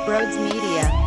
Brodes Media.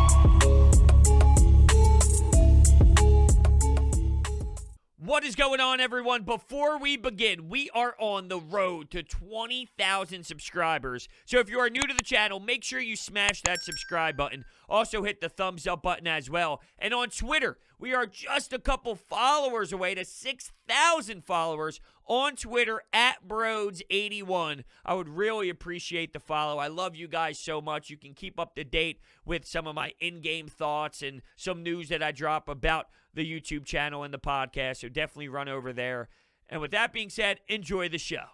What is going on, everyone? Before we begin, we are on the road to 20,000 subscribers. So if you are new to the channel, make sure you smash that subscribe button. Also hit the thumbs up button as well. And on Twitter, we are just a couple followers away to 6,000 followers on Twitter at Brodes81. I would really appreciate the follow. I love you guys so much. You can keep up to date with some of my in-game thoughts and some news that I drop about the YouTube channel and the podcast, so definitely run over there. And with that being said, enjoy the show.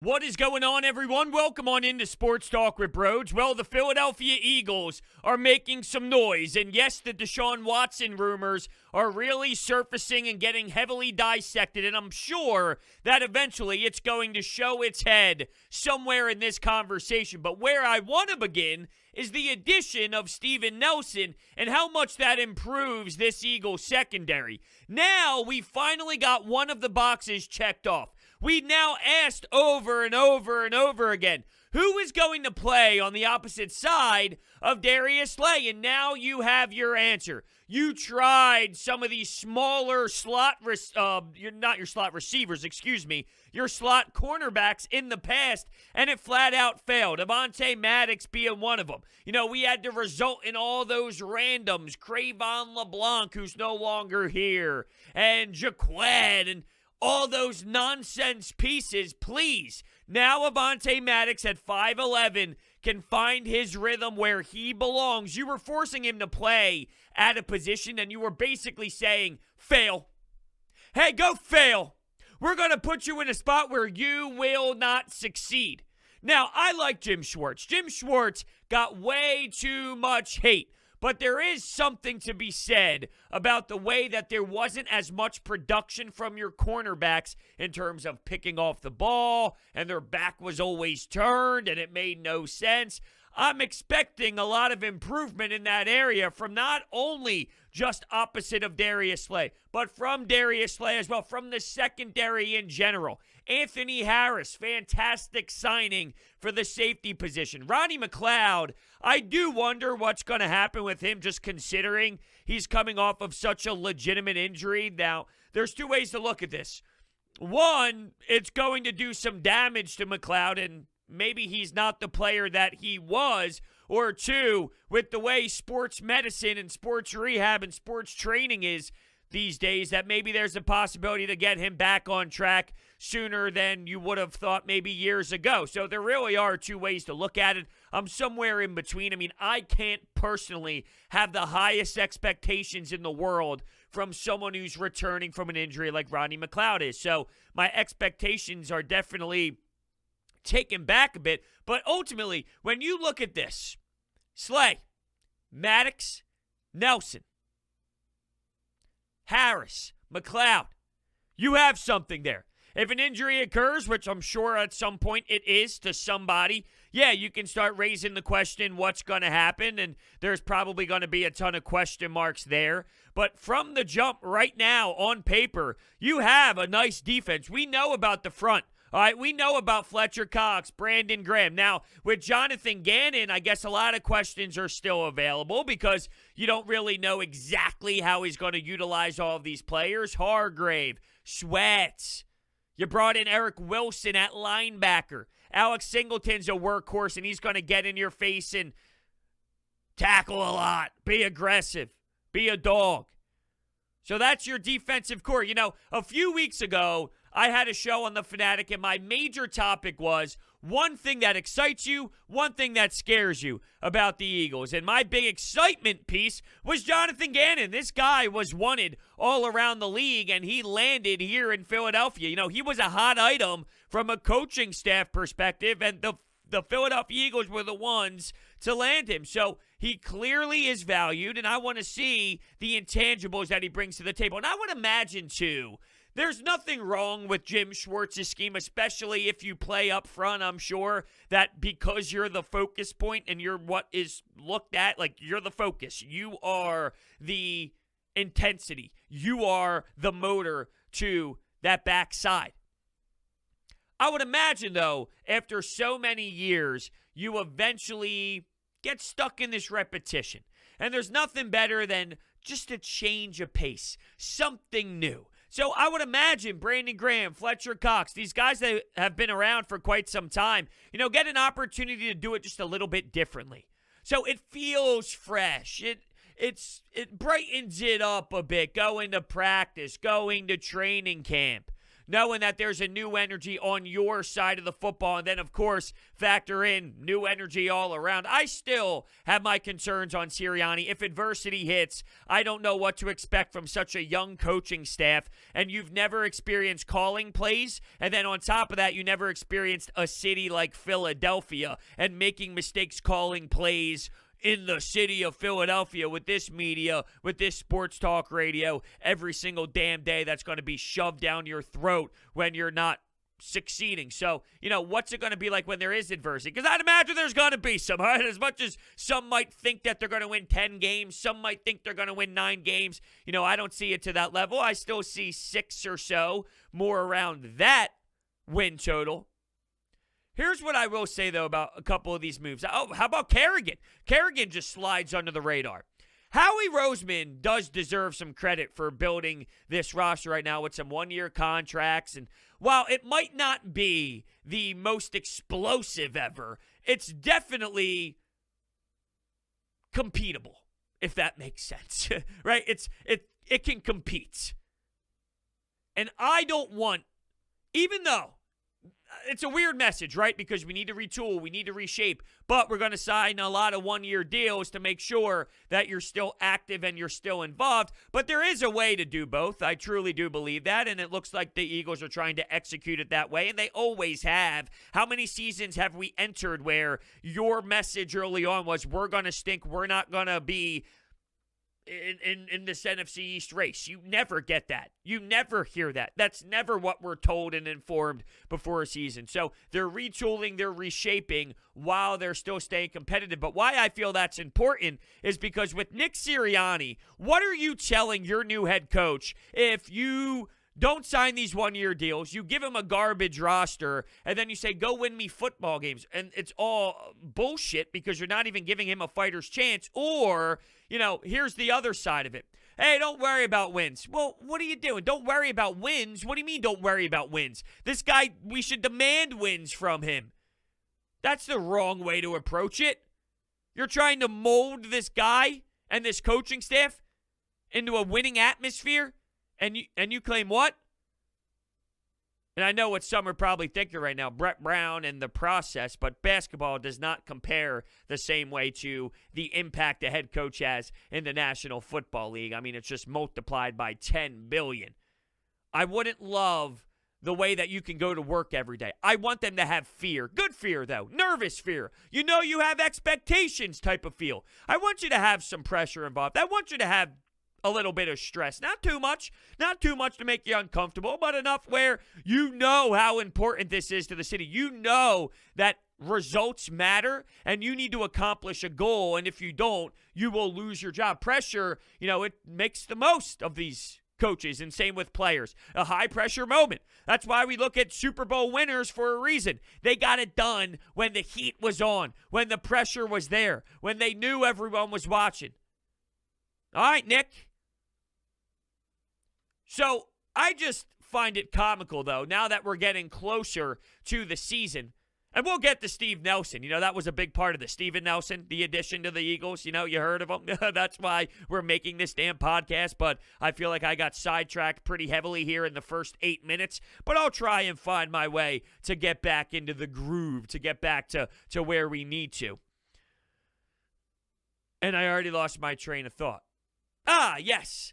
What is going on, everyone? Welcome on into Sports Talk with Brodes. Well, the Philadelphia Eagles are making some noise, and yes, the Deshaun Watson rumors are really surfacing and getting heavily dissected, and I'm sure that eventually it's going to show its head somewhere in this conversation. But where I want to begin is the addition of Steven Nelson and how much that improves this Eagles secondary. Now we finally got one of the boxes checked off. We now asked over and over and over again, who is going to play on the opposite side of Darius Slay? And now you have your answer. You tried some of these smaller your slot cornerbacks in the past, and it flat out failed. Avonte Maddox being one of them. You know, we had to result in all those randoms. Cravon LeBlanc, who's no longer here, and Jaquad, and all those nonsense pieces. Please, now Avonte Maddox at 5'11" can find his rhythm where he belongs. You were forcing him to play at a position, and you were basically saying, fail. Hey, go fail. We're going to put you in a spot where you will not succeed. Now, I like Jim Schwartz. Jim Schwartz got way too much hate. But there is something to be said about the way that there wasn't as much production from your cornerbacks in terms of picking off the ball, and their back was always turned, and it made no sense. I'm expecting a lot of improvement in that area from not only just opposite of Darius Slay, but from Darius Slay as well, from the secondary in general. Anthony Harris, fantastic signing for the safety position. Ronnie McLeod, I do wonder what's going to happen with him, just considering he's coming off of such a legitimate injury. Now, there's two ways to look at this. One, it's going to do some damage to McLeod, and maybe he's not the player that he was. Or two, with the way sports medicine and sports rehab and sports training is these days, that maybe there's a possibility to get him back on track sooner than you would have thought maybe years ago. So there really are two ways to look at it. I'm somewhere in between. I mean, I can't personally have the highest expectations in the world from someone who's returning from an injury like Ronnie McLeod is. So my expectations are definitely taken back a bit. But ultimately, when you look at this, Slay, Maddox, Nelson, Harris, McLeod, you have something there. If an injury occurs, which I'm sure at some point it is to somebody, yeah, you can start raising the question, what's going to happen? And there's probably going to be a ton of question marks there. But from the jump right now, on paper, you have a nice defense. We know about the front. All right, we know about Fletcher Cox, Brandon Graham. Now, with Jonathan Gannon, I guess a lot of questions are still available because you don't really know exactly how he's going to utilize all of these players. Hargrave, Sweats. You brought in Eric Wilson at linebacker. Alex Singleton's a workhorse, and he's going to get in your face and tackle a lot, be aggressive, be a dog. So that's your defensive core. You know, a few weeks ago, I had a show on The Fanatic, and my major topic was one thing that excites you, one thing that scares you about the Eagles. And my big excitement piece was Jonathan Gannon. This guy was wanted all around the league, and he landed here in Philadelphia. You know, he was a hot item from a coaching staff perspective, and the Philadelphia Eagles were the ones to land him. So he clearly is valued, and I want to see the intangibles that he brings to the table. And I would imagine, too, there's nothing wrong with Jim Schwartz's scheme, especially if you play up front. I'm sure that because you're the focus point and you're what is looked at, like you're the focus. You are the intensity. You are the motor to that backside. I would imagine, though, after so many years, you eventually get stuck in this repetition. And there's nothing better than just a change of pace, something new. So I would imagine Brandon Graham, Fletcher Cox, these guys that have been around for quite some time, get an opportunity to do it just a little bit differently. So it feels fresh. It brightens it up a bit, going to practice, going to training camp, knowing that there's a new energy on your side of the football, and then, of course, factor in new energy all around. I still have my concerns on Sirianni. If adversity hits, I don't know what to expect from such a young coaching staff, and you've never experienced calling plays, and then on top of that, you never experienced a city like Philadelphia and making mistakes calling plays in the city of Philadelphia with this media, with this sports talk radio, every single damn day that's going to be shoved down your throat when you're not succeeding. So, what's it going to be like when there is adversity? Because I'd imagine there's going to be some, right? As much as some might think that they're going to win 10 games, some might think they're going to win 9 games. I don't see it to that level. I still see 6 or so, more around that win total. Here's what I will say, though, about a couple of these moves. Oh, how about Kerrigan? Kerrigan just slides under the radar. Howie Roseman does deserve some credit for building this roster right now with some one-year contracts. And while it might not be the most explosive ever, it's definitely competable, if that makes sense, right? It can compete. And I don't want, even though it's a weird message, right? Because we need to retool, we need to reshape, but we're going to sign a lot of one-year deals to make sure that you're still active and you're still involved. But there is a way to do both. I truly do believe that, and it looks like the Eagles are trying to execute it that way, and they always have. How many seasons have we entered where your message early on was, we're going to stink, we're not going to be in this NFC East race? You never get that. You never hear that. That's never what we're told and informed before a season. So they're retooling, they're reshaping while they're still staying competitive. But why I feel that's important is because with Nick Sirianni, what are you telling your new head coach if you don't sign these one-year deals, you give him a garbage roster, and then you say, go win me football games? And it's all bullshit because you're not even giving him a fighter's chance. Or, here's the other side of it. Hey, don't worry about wins. Well, what are you doing? Don't worry about wins? What do you mean don't worry about wins? This guy, we should demand wins from him. That's the wrong way to approach it. You're trying to mold this guy and this coaching staff into a winning atmosphere, and you claim what? And I know what some are probably thinking right now, Brett Brown and the process, but basketball does not compare the same way to the impact a head coach has in the National Football League. I mean, it's just multiplied by 10 billion. I wouldn't love the way that you can go to work every day. I want them to have fear. Good fear, though. Nervous fear. You have expectations type of feel. I want you to have some pressure involved. I want you to have a little bit of stress. Not too much to make you uncomfortable, but enough where you know how important this is to the city. You know that results matter and you need to accomplish a goal, and if you don't, you will lose your job. Pressure, it makes the most of these coaches, and same with players. A high-pressure moment. That's why we look at Super Bowl winners for a reason. They got it done when the heat was on, when the pressure was there, when they knew everyone was watching. All right, Nick. So I just find it comical, though, now that we're getting closer to the season. And we'll get to Steve Nelson. That was a big part of this. Steven Nelson, the addition to the Eagles. You heard of him. That's why we're making this damn podcast. But I feel like I got sidetracked pretty heavily here in the first 8 minutes. But I'll try and find my way to get back into the groove, to get back to where we need to. And I already lost my train of thought. Yes.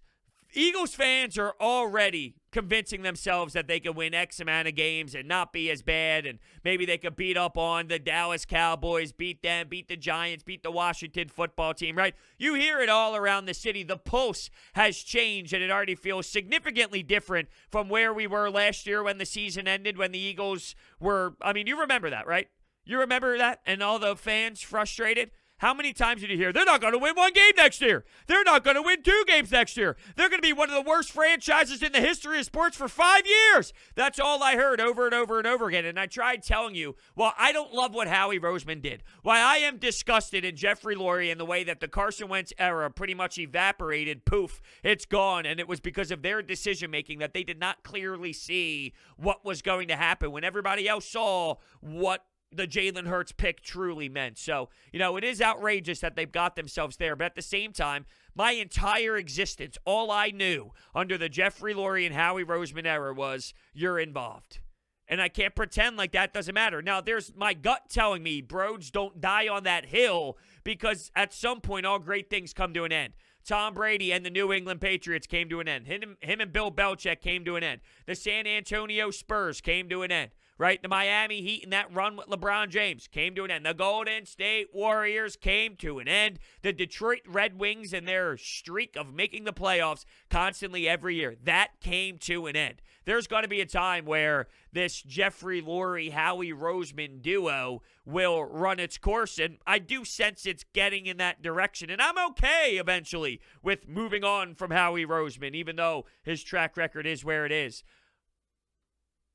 Eagles fans are already convincing themselves that they can win X amount of games and not be as bad, and maybe they could beat up on the Dallas Cowboys, beat them, beat the Giants, beat the Washington football team, right? You hear it all around the city. The pulse has changed, and it already feels significantly different from where we were last year when the season ended, when the Eagles were, you remember that, right? You remember that? And all the fans frustrated? How many times did you hear, they're not going to win one game next year? They're not going to win 2 games next year. They're going to be one of the worst franchises in the history of sports for 5 years. That's all I heard over and over and over again. And I tried telling you, well, I don't love what Howie Roseman did. Why I am disgusted in Jeffrey Lurie and the way that the Carson Wentz era pretty much evaporated. Poof, it's gone. And it was because of their decision-making that they did not clearly see what was going to happen when everybody else saw what the Jalen Hurts pick truly meant. So, it is outrageous that they've got themselves there. But at the same time, my entire existence, all I knew under the Jeffrey Lurie and Howie Roseman era was, you're involved. And I can't pretend like that doesn't matter. Now, there's my gut telling me, Brodes, don't die on that hill, because at some point, all great things come to an end. Tom Brady and the New England Patriots came to an end. Him and Bill Belichick came to an end. The San Antonio Spurs came to an end. Right? The Miami Heat and that run with LeBron James came to an end. The Golden State Warriors came to an end. The Detroit Red Wings and their streak of making the playoffs constantly every year, that came to an end. There's going to be a time where this Jeffrey Lurie, Howie Roseman duo will run its course, and I do sense it's getting in that direction. And I'm okay eventually with moving on from Howie Roseman, even though his track record is where it is.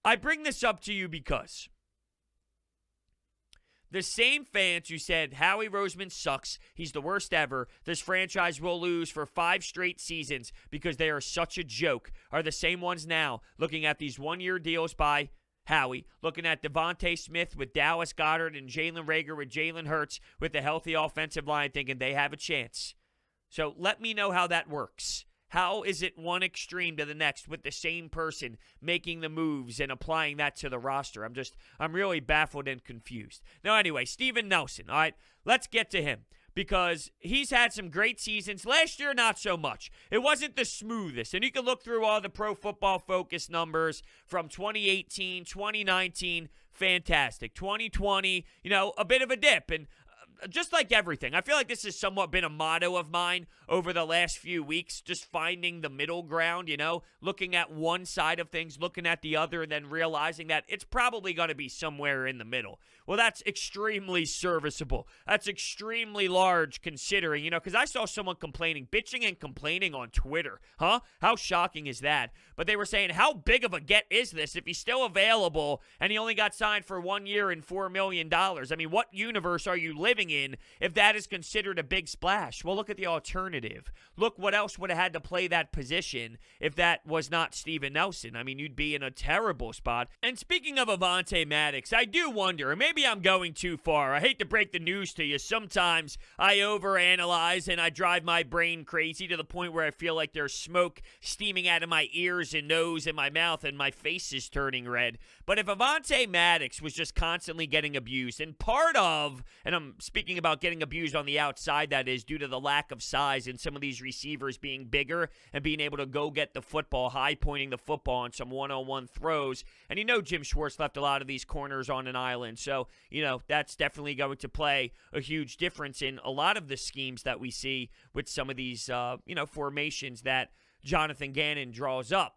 I bring this up to you because the same fans who said Howie Roseman sucks, he's the worst ever, this franchise will lose for 5 straight seasons because they are such a joke, are the same ones now looking at these one-year deals by Howie, looking at Devontae Smith with Dallas Goedert and Jalen Reagor with Jalen Hurts with a healthy offensive line, thinking they have a chance. So let me know how that works. How is it one extreme to the next with the same person making the moves and applying that to the roster? I'm really baffled and confused. Now, anyway, Steven Nelson, all right, let's get to him because he's had some great seasons. Last year, not so much. It wasn't the smoothest, and you can look through all the Pro Football Focus numbers from 2018, 2019, fantastic. 2020, a bit of a dip, and just like everything, I feel like this has somewhat been a motto of mine over the last few weeks, just finding the middle ground, looking at one side of things, looking at the other, and then realizing that it's probably going to be somewhere in the middle. Well, that's extremely serviceable. That's extremely large considering, because I saw someone bitching and complaining on Twitter. Huh? How shocking is that? But they were saying, how big of a get is this if he's still available and he only got signed for 1 year and $4 million? I mean, what universe are you living in if that is considered a big splash? Well, look at the alternative. Look what else would have had to play that position if that was not Steven Nelson. I mean, you'd be in a terrible spot. And speaking of Avonte Maddox, I do wonder, and maybe I'm going too far. I hate to break the news to you. Sometimes I overanalyze and I drive my brain crazy to the point where I feel like there's smoke steaming out of my ears and nose and my mouth and my face is turning red. But if Avonte Maddox was just constantly getting abused, and I'm speaking about getting abused on the outside, that is, due to the lack of size and some of these receivers being bigger and being able to go get the football, high-pointing the football on some one-on-one throws. And Jim Schwartz left a lot of these corners on an island. So, that's definitely going to play a huge difference in a lot of the schemes that we see with some of these, formations that Jonathan Gannon draws up.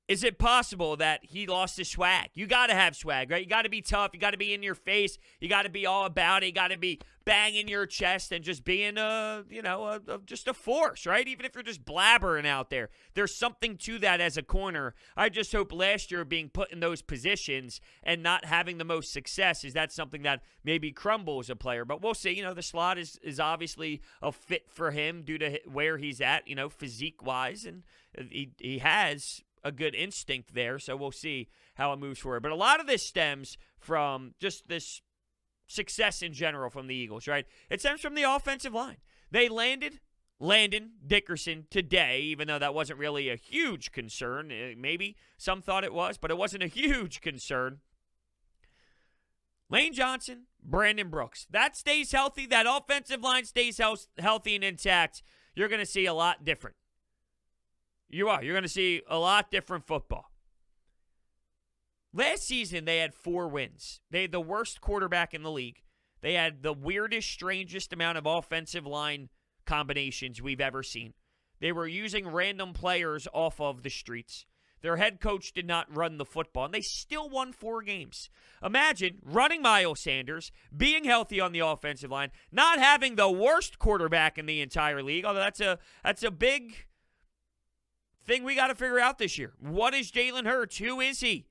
Is it possible that he lost his swag? You got to have swag, right? You got to be tough. You got to be in your face. You got to be all about it. You got to be banging your chest and just being just a force, right? Even if you're just blabbering out there. There's something to that as a corner. I just hope last year being put in those positions and not having the most success, is that something that maybe crumbles a player? But we'll see. The slot is obviously a fit for him due to where he's at, physique-wise. And he has a good instinct there, so we'll see how it moves forward. But a lot of this stems from just this success in general from the Eagles, right? It stems from the offensive line. They landed Landon Dickerson today, even though that wasn't really a huge concern. Maybe some thought it was, but it wasn't a huge concern. Lane Johnson, Brandon Brooks. That stays healthy. That offensive line stays healthy and intact. You're going to see a lot different. You are. You're going to see a lot different football. Last season, they had 4 wins. They had the worst quarterback in the league. They had the weirdest, strangest amount of offensive line combinations we've ever seen. They were using random players off of the streets. their head coach did not run the football, and they still won 4 games. Imagine running Miles Sanders, being healthy on the offensive line, not having the worst quarterback in the entire league, although that's a big thing we got to figure out this year. What is Jalen Hurts? Who is he?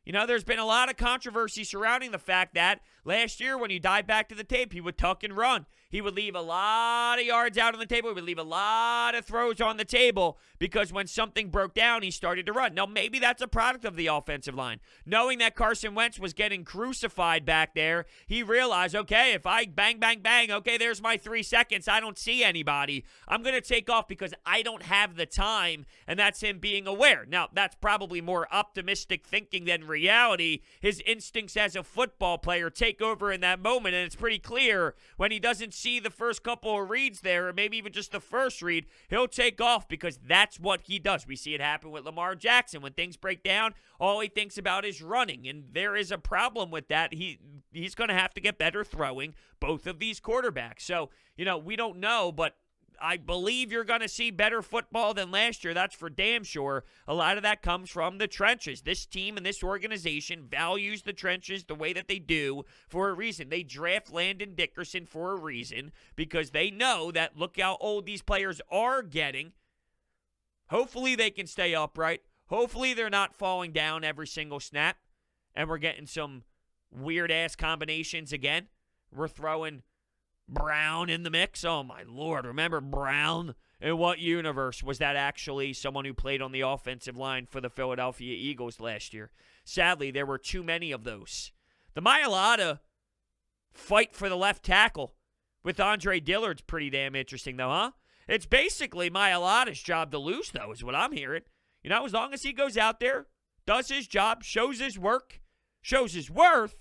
You know, there's been a lot of controversy surrounding the fact that last year when you dive back to the tape, he would tuck and run. He would leave a lot of yards out on the table. He would leave a lot of throws on the table because when something broke down, he started to run. Now, maybe that's a product of the offensive line. Knowing that Carson Wentz was getting crucified back there, he realized, okay, if I bang, bang, bang, okay, there's my 3 seconds. I don't see anybody. I'm going to take off because I don't have the time, and that's him being aware. Now, that's probably more optimistic thinking than reality. His instincts as a football player take over in that moment, and it's pretty clear when he doesn't see the first couple of reads there, or maybe even just the first read, he'll take off because that's what he does. We see it happen with Lamar Jackson. When things break down, all he thinks about is running, and there is a problem with that. He's going to have to get better throwing both of these quarterbacks. So, you know, we don't know, but I believe you're going to see better football than last year. That's for damn sure. A lot of that comes from the trenches. This team and this organization values the trenches the way that they do for a reason. They draft Landon Dickerson for a reason because they know that look how old these players are getting. Hopefully they can stay upright. Hopefully they're not falling down every single snap and we're getting some weird-ass combinations again. We're throwing Brown in the mix. Oh, my Lord. Remember Brown? In what universe was that actually someone who played on the offensive line for the Philadelphia Eagles last year? Sadly, there were too many of those. The Mailata fight for the left tackle with Andre Dillard's pretty damn interesting, though, huh? It's basically Mailata's job to lose, though, is what I'm hearing. You know, as long as he goes out there, does his job, shows his work, shows his worth,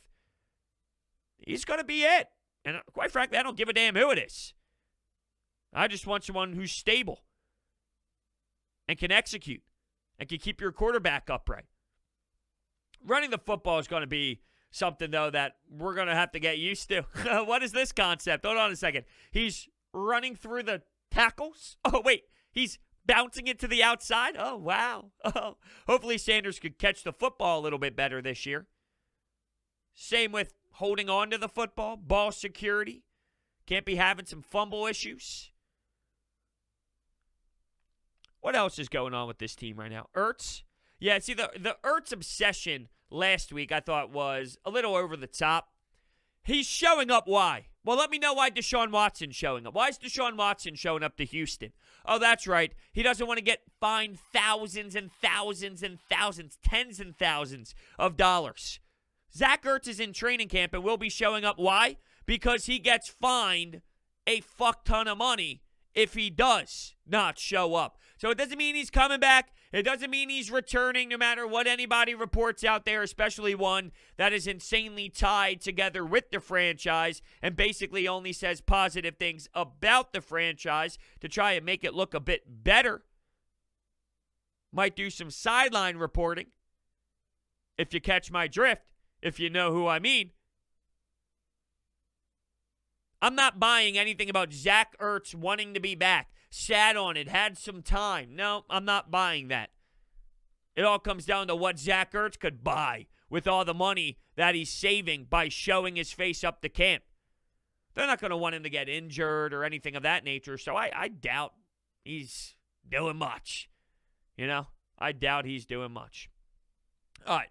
he's going to be it. And quite frankly, I don't give a damn who it is. I just want someone who's stable and can execute and can keep your quarterback upright. Running the football is going to be something, though, that we're going to have to get used to. What is this concept? Hold on a second. He's running through the tackles? Oh, wait. He's bouncing it to the outside? Oh, wow. Oh, hopefully Sanders could catch the football a little bit better this year. Same with holding on to the football, ball security. Can't be having some fumble issues. What else is going on with this team right now? Ertz? Yeah, see, the Ertz obsession last week I thought was a little over the top. He's showing up. Why? Well, let me know why Deshaun Watson's showing up. Why is Deshaun Watson showing up to Houston? Oh, that's right. He doesn't want to get fined thousands and thousands and thousands, tens and thousands of dollars. Zach Ertz is in training camp and will be showing up. Why? Because he gets fined a fuck ton of money if he does not show up. So it doesn't mean he's coming back. It doesn't mean he's returning no matter what anybody reports out there, especially one that is insanely tied together with the franchise and basically only says positive things about the franchise to try and make it look a bit better. Might do some sideline reporting, if you catch my drift. If you know who I mean. I'm not buying anything about Zach Ertz wanting to be back. Sat on it, had some time. No, I'm not buying that. It all comes down to what Zach Ertz could buy with all the money that he's saving by showing his face up to camp. They're not going to want him to get injured or anything of that nature, so I doubt he's doing much. You know, I doubt he's doing much. All right.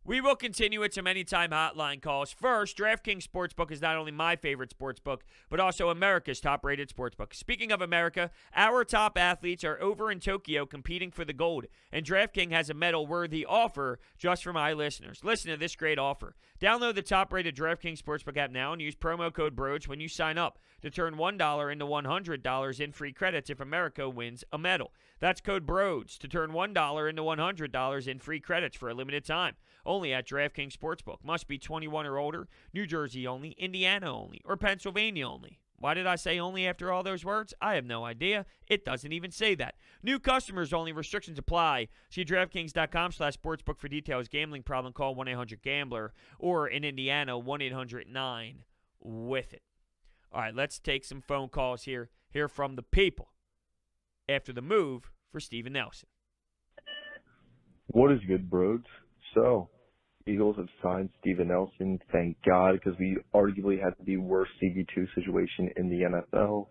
We will continue with some anytime hotline calls. First, DraftKings Sportsbook is not only my favorite sportsbook, but also America's top-rated sportsbook. Speaking of America, our top athletes are over in Tokyo competing for the gold, and DraftKings has a medal-worthy offer just for my listeners. Listen to this great offer. Download the top-rated DraftKings Sportsbook app now and use promo code Brodes when you sign up to turn $1 into $100 in free credits if America wins a medal. That's code Brodes to turn $1 into $100 in free credits for a limited time. Only at DraftKings Sportsbook. Must be 21 or older. New Jersey only. Indiana only. Or Pennsylvania only. Why did I say only after all those words? I have no idea. It doesn't even say that. New customers only. Restrictions apply. See DraftKings.com/sportsbook for details. Gambling problem? Call 1-800-GAMBLER. Or in Indiana, 1-800-9-WITH-IT. All right, let's take some phone calls here. Hear from the people after the move for Steven Nelson. What is good, Brodes? So, Eagles have signed Steven Nelson, thank God, because we arguably had the worst CB2 situation in the NFL.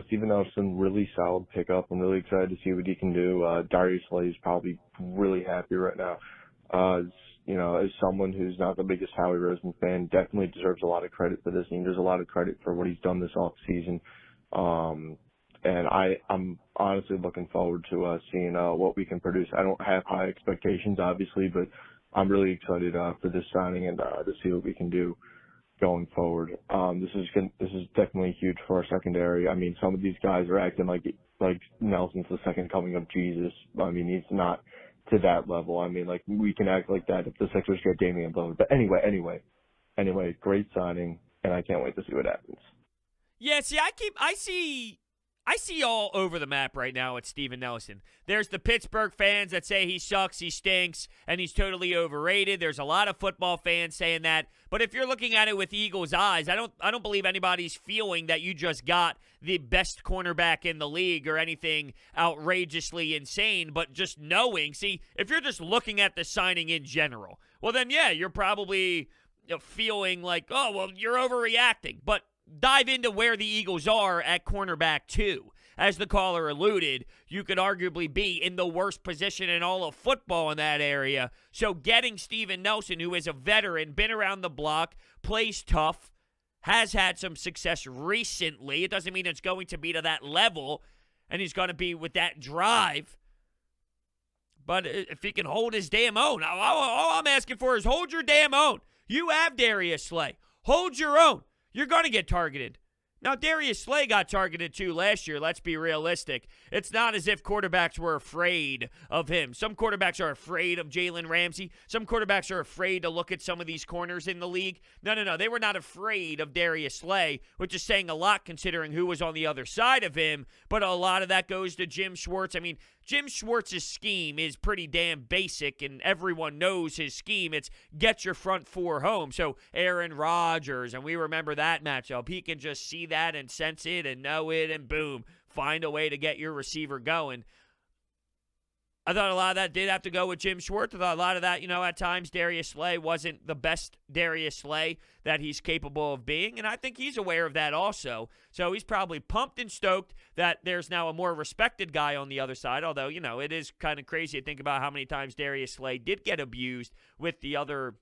Steven Nelson, really solid pickup. I'm really excited to see what he can do. Darius Slay is probably really happy right now. As someone who's not the biggest Howie Roseman fan, definitely deserves a lot of credit for this. And there's a lot of credit for what he's done this offseason. And I'm honestly looking forward to seeing what we can produce. I don't have high expectations, obviously, but I'm really excited for this signing and to see what we can do going forward. This is definitely huge for our secondary. I mean, some of these guys are acting like Nelson's the second coming of Jesus. I mean, he's not to that level. I mean, like, we can act like that if the Sixers get Damian Lillard. But anyway, great signing, and I can't wait to see what happens. Yeah, see, I see all over the map right now at Steven Nelson. There's the Pittsburgh fans that say he sucks, he stinks, and he's totally overrated. There's a lot of football fans saying that. But if you're looking at it with Eagles' eyes, I don't believe anybody's feeling that you just got the best cornerback in the league or anything outrageously insane, but just knowing. See, if you're just looking at the signing in general, well then, yeah, you're probably feeling like, oh, well, you're overreacting. But dive into where the Eagles are at cornerback too. As the caller alluded, you could arguably be in the worst position in all of football in that area. So getting Steven Nelson, who is a veteran, been around the block, plays tough, has had some success recently. It doesn't mean it's going to be to that level, and he's going to be with that drive. But if he can hold his damn own, all I'm asking for is hold your damn own. You have Darius Slay. Hold your own. You're going to get targeted. Now, Darius Slay got targeted too last year. Let's be realistic. It's not as if quarterbacks were afraid of him. Some quarterbacks are afraid of Jalen Ramsey. Some quarterbacks are afraid to look at some of these corners in the league. No. They were not afraid of Darius Slay, which is saying a lot considering who was on the other side of him. But a lot of that goes to Jim Schwartz. I mean, Jim Schwartz's scheme is pretty damn basic, and everyone knows his scheme. It's get your front four home. So Aaron Rodgers, and we remember that matchup. He can just see that and sense it and know it, and boom, find a way to get your receiver going. I thought a lot of that did have to go with Jim Schwartz. I thought a lot of that, at times Darius Slay wasn't the best Darius Slay that he's capable of being, and I think he's aware of that also. So he's probably pumped and stoked that there's now a more respected guy on the other side, although, it is kind of crazy to think about how many times Darius Slay did get abused with the other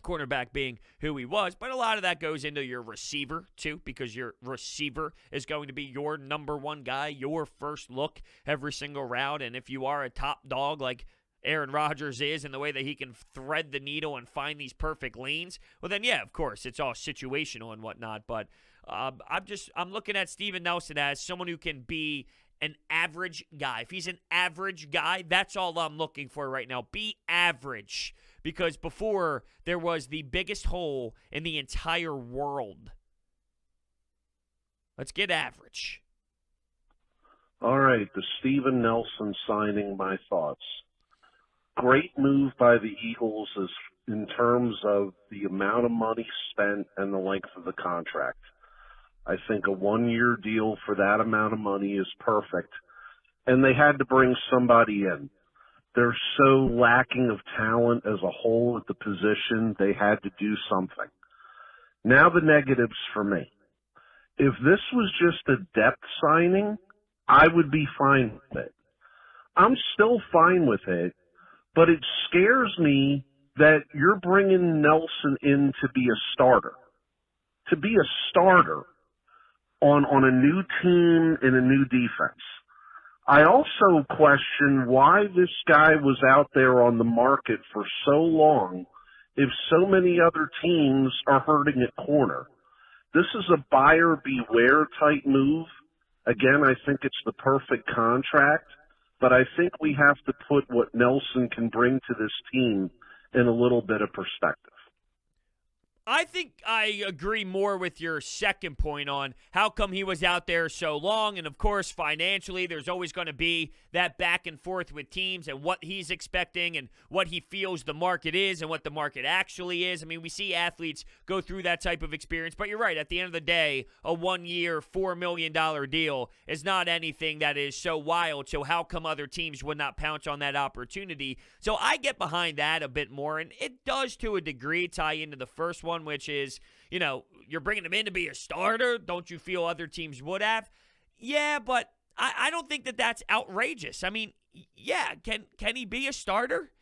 cornerback being who he was, but a lot of that goes into your receiver too, because your receiver is going to be your number one guy, your first look every single round. And if you are a top dog like Aaron Rodgers is, in the way that he can thread the needle and find these perfect lanes, well then, yeah, of course, it's all situational and whatnot. But I'm looking at Steven Nelson as someone who can be an average guy. If he's an average guy, that's all I'm looking for right now. Be average. Because before, there was the biggest hole in the entire world. Let's get average. All right, the Steven Nelson signing, my thoughts. Great move by the Eagles in terms of the amount of money spent and the length of the contract. I think a one-year deal for that amount of money is perfect. And they had to bring somebody in. They're so lacking of talent as a whole at the position, they had to do something. Now the negatives for me. If this was just a depth signing, I would be fine with it. I'm still fine with it, but it scares me that you're bringing Nelson in to be a starter. To be a starter on a new team in a new defense. I also question why this guy was out there on the market for so long if so many other teams are hurting at corner. This is a buyer beware type move. Again, I think it's the perfect contract, but I think we have to put what Nelson can bring to this team in a little bit of perspective. I think I agree more with your second point on how come he was out there so long. And, of course, financially, there's always going to be that back and forth with teams and what he's expecting and what he feels the market is and what the market actually is. I mean, we see athletes go through that type of experience. But you're right. At the end of the day, a 1-year, $4 million deal is not anything that is so wild. So how come other teams would not pounce on that opportunity? So I get behind that a bit more. And it does, to a degree, tie into the first one, which is, you're bringing him in to be a starter. Don't you feel other teams would have? Yeah, but I don't think that that's outrageous. I mean, yeah, can he be a starter?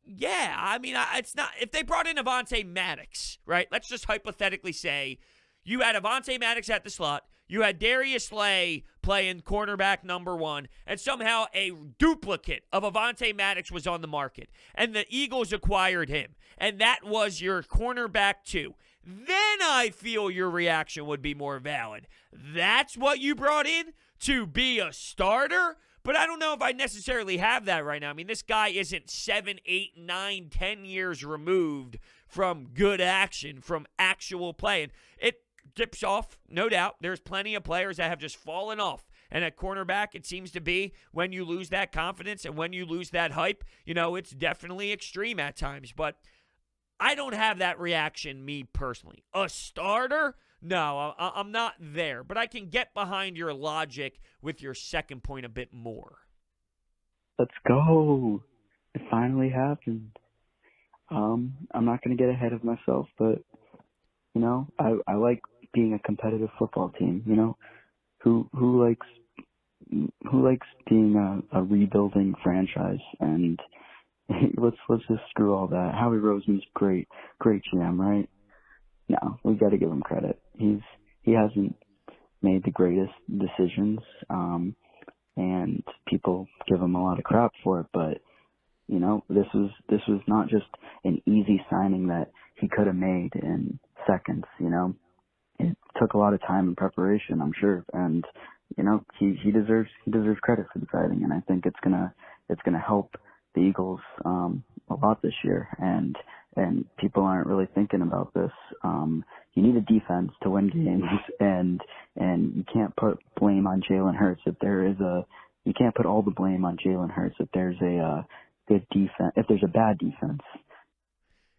Yeah, I mean, it's not. If they brought in Avonte Maddox, right? Let's just hypothetically say you had Avonte Maddox at the slot, you had Darius Slay playing cornerback number 1, and somehow a duplicate of Avonte Maddox was on the market, and the Eagles acquired him, and that was your cornerback 2. Then I feel your reaction would be more valid. That's what you brought in to be a starter? But I don't know if I necessarily have that right now. I mean, this guy isn't 7, 8, 9, 10 years removed from good action, from actual play. And it dips off, no doubt. There's plenty of players that have just fallen off. And at cornerback, it seems to be when you lose that confidence and when you lose that hype, it's definitely extreme at times. But I don't have that reaction, me personally. A starter? No, I'm not there. But I can get behind your logic with your second point a bit more. Let's go. It finally happened. I'm not going to get ahead of myself, but, I like being a competitive football team, who likes being a rebuilding franchise, and let's just screw all that. Howie Roseman's great GM, right? No, we got to give him credit. He hasn't made the greatest decisions, and people give him a lot of crap for it. But this was not just an easy signing that he could have made in seconds. It took a lot of time and preparation, I'm sure, and he deserves credit for the signing, and I think it's gonna help the Eagles a lot this year, and people aren't really thinking about this. You need a defense to win games, and you can't put blame on Jalen Hurts you can't put all the blame on Jalen Hurts if there's a good defense, if there's a bad defense.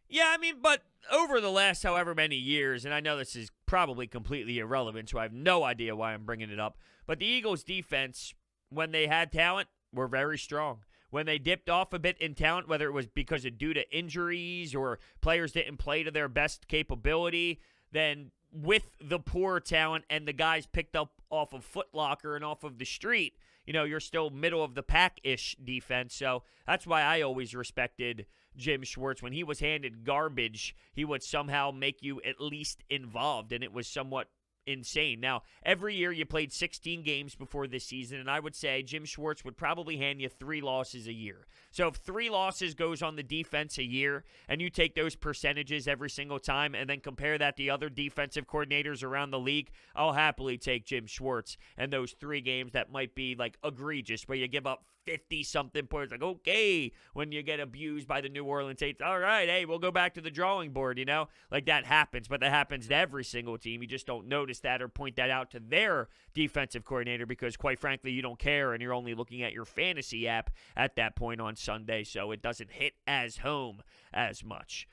Yeah, I mean, but over the last however many years, and I know this is probably completely irrelevant, so I have no idea why I'm bringing it up, but the Eagles' defense, when they had talent, were very strong. When they dipped off a bit in talent, whether it was because of due to injuries or players didn't play to their best capability, then with the poor talent and the guys picked up off of Foot Locker and off of the street, you're still middle of the pack-ish defense. So that's why I always respected Jim Schwartz. When he was handed garbage, he would somehow make you at least involved, and it was somewhat insane. Now, every year you played 16 games before this season, and I would say Jim Schwartz would probably hand you 3 losses a year. So if 3 losses goes on the defense a year, and you take those percentages every single time and then compare that to other defensive coordinators around the league, I'll happily take Jim Schwartz and those 3 games that might be like egregious, where you give up 50-something points. Like, okay, when you get abused by the New Orleans Saints, all right, hey, we'll go back to the drawing board, Like, that happens, but that happens to every single team. You just don't notice that or point that out to their defensive coordinator because, quite frankly, you don't care and you're only looking at your fantasy app at that point on Sunday, so it doesn't hit as home as much.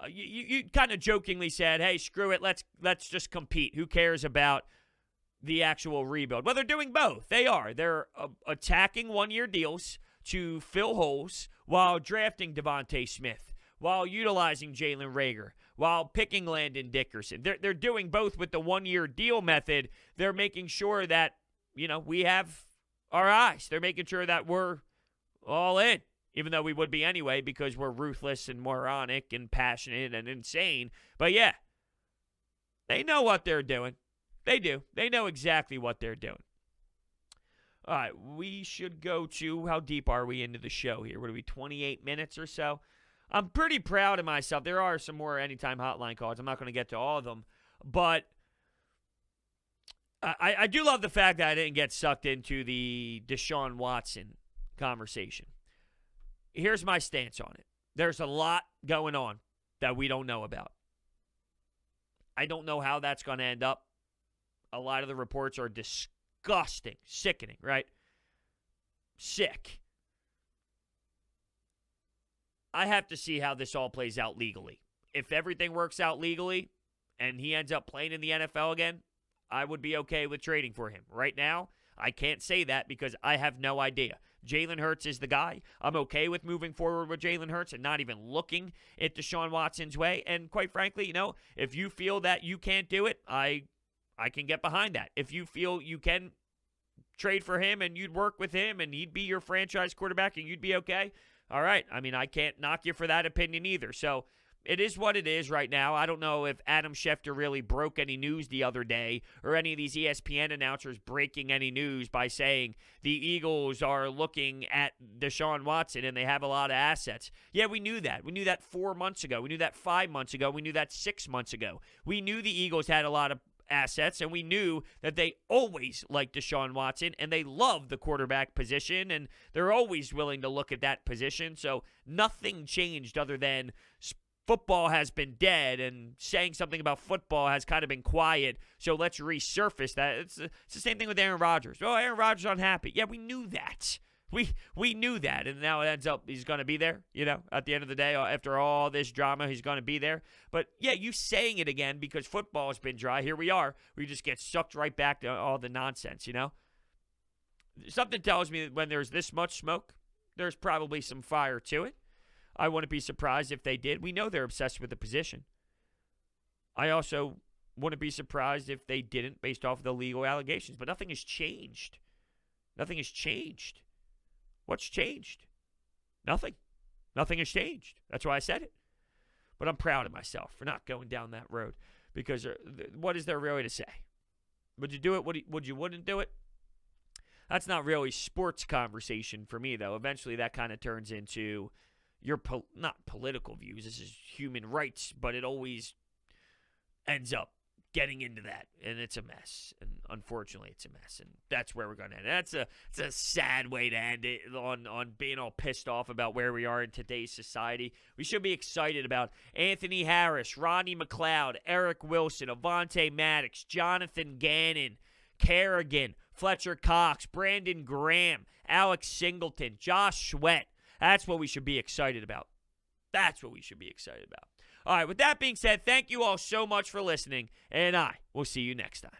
You kind of jokingly said, hey, screw it, let's just compete. Who cares about the actual rebuild? Well, they're doing both. They are. They're attacking 1-year deals to fill holes while drafting Devontae Smith, while utilizing Jalen Reagor, while picking Landon Dickerson. They're doing both with the 1-year deal method. They're making sure that, we have our eyes. They're making sure that we're all in, even though we would be anyway because we're ruthless and moronic and passionate and insane. But, yeah, they know what they're doing. They do. They know exactly what they're doing. All right, we should go to, how deep are we into the show here? What are we, 28 minutes or so? I'm pretty proud of myself. There are some more Anytime Hotline calls. I'm not going to get to all of them. But I do love the fact that I didn't get sucked into the Deshaun Watson conversation. Here's my stance on it. There's a lot going on that we don't know about. I don't know how that's going to end up. A lot of the reports are disgusting, sickening, right? Sick. I have to see how this all plays out legally. If everything works out legally and he ends up playing in the NFL again, I would be okay with trading for him. Right now, I can't say that because I have no idea. Jalen Hurts is the guy. I'm okay with moving forward with Jalen Hurts and not even looking at Deshaun Watson's way. And quite frankly, if you feel that you can't do it, I can get behind that. If you feel you can trade for him and you'd work with him and he'd be your franchise quarterback and you'd be okay, all right. I mean, I can't knock you for that opinion either. So it is what it is right now. I don't know if Adam Schefter really broke any news the other day or any of these ESPN announcers breaking any news by saying the Eagles are looking at Deshaun Watson and they have a lot of assets. Yeah, we knew that. We knew that 4 months ago. We knew that 5 months ago. We knew that 6 months ago. We knew the Eagles had a lot of assets, and we knew that they always liked Deshaun Watson, and they love the quarterback position, and they're always willing to look at that position. So nothing changed other than football has been dead, and saying something about football has kind of been quiet, so let's resurface that. It's the same thing with Aaron Rodgers. Oh, Aaron Rodgers unhappy. Yeah, we knew that. We knew that, and now it ends up he's going to be there, at the end of the day. After all this drama, he's going to be there. But, yeah, you saying it again because football has been dry. Here we are. We just get sucked right back to all the nonsense, Something tells me that when there's this much smoke, there's probably some fire to it. I wouldn't be surprised if they did. We know they're obsessed with the position. I also wouldn't be surprised if they didn't based off of the legal allegations. But nothing has changed. Nothing has changed. What's changed? Nothing. Nothing has changed. That's why I said it. But I'm proud of myself for not going down that road because what is there really to say? Would you do it? Would you wouldn't do it? That's not really sports conversation for me, though. Eventually that kind of turns into your not political views. This is human rights, but it always ends up getting into that, and it's a mess. And unfortunately, it's a mess, and that's where we're going to end. It's a sad way to end it on being all pissed off about where we are in today's society. We should be excited about Anthony Harris, Ronnie McLeod, Eric Wilson, Avonte Maddox, Jonathan Gannon, Kerrigan, Fletcher Cox, Brandon Graham, Alex Singleton, Josh Sweat. That's what we should be excited about. That's what we should be excited about. All right, with that being said, thank you all so much for listening, and I will see you next time.